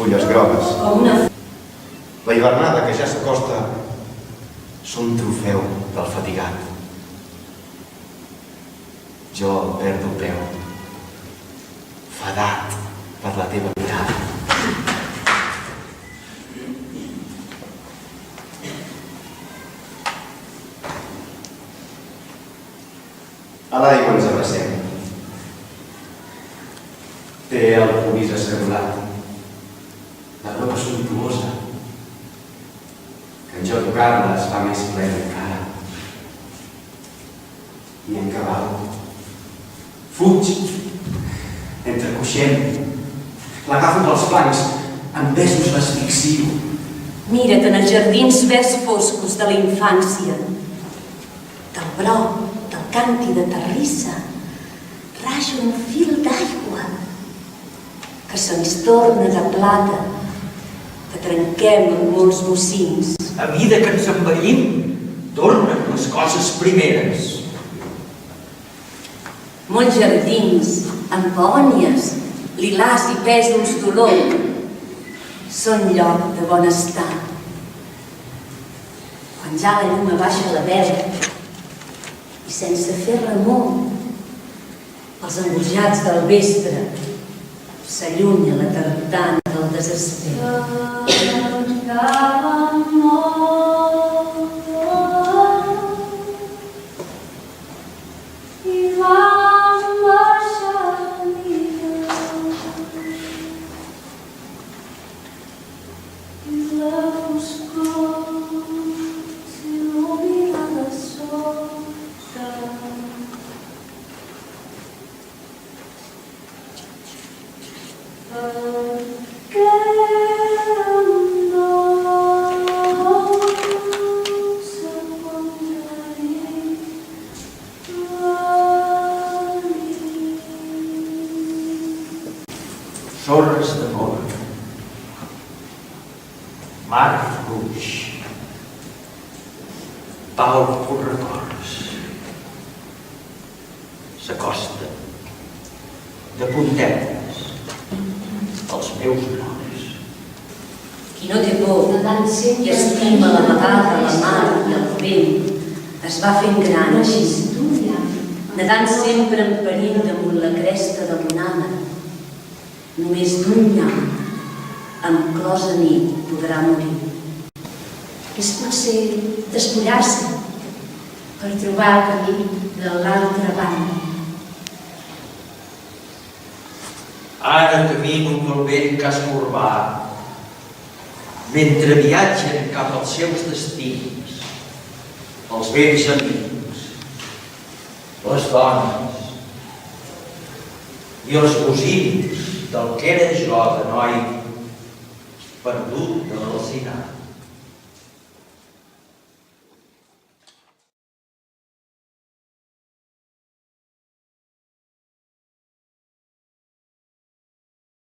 fulles grogues. Com una... La hivernada que ja s'acosta són trofeu del fatigat. Jo perdo el peu, fadat per la teva mirada. A l'aigua ens abracem. Té el pubis assegurat, la roba sumptuosa, que en jo tocar-la es fa més plena encara. I en cabal, fuig, entrecoixem, l'agafo pels flancs, amb besos l'asfixio. Mira't en els jardins verds foscos de la infància, del broc, del canti de terrissa, raja un fil d'aigua que se'ns torna de plata, que trenquem amb molts bocins. A mida que ens envellim, tornen les coses primeres. Molts jardins, amb peònies, lilàs i pèsols d'olor, són lloc de bon estar. Quan ja la llum abaixa la veu i sense fer remor, els embojats del vespre s'allunya la tartana del desesper. Sorres d'amor, mar fluix, pau correcords, s'acosta de puntetes als meus noms. Qui no té por i estima la vegada, la mar i el vent, es va fent gran així, nedant sempre en perill damunt la cresta de l'onada. Només d'un llamp, amb closa nit, podrà morir. És potser despullar-se per trobar el camí de l'altra banda. Ara camino pel vent que escorbà, mentre viatgen cap als seus destins, els vells amics, les dones i els cosins del que era jo de noi perdut de l'alzinat.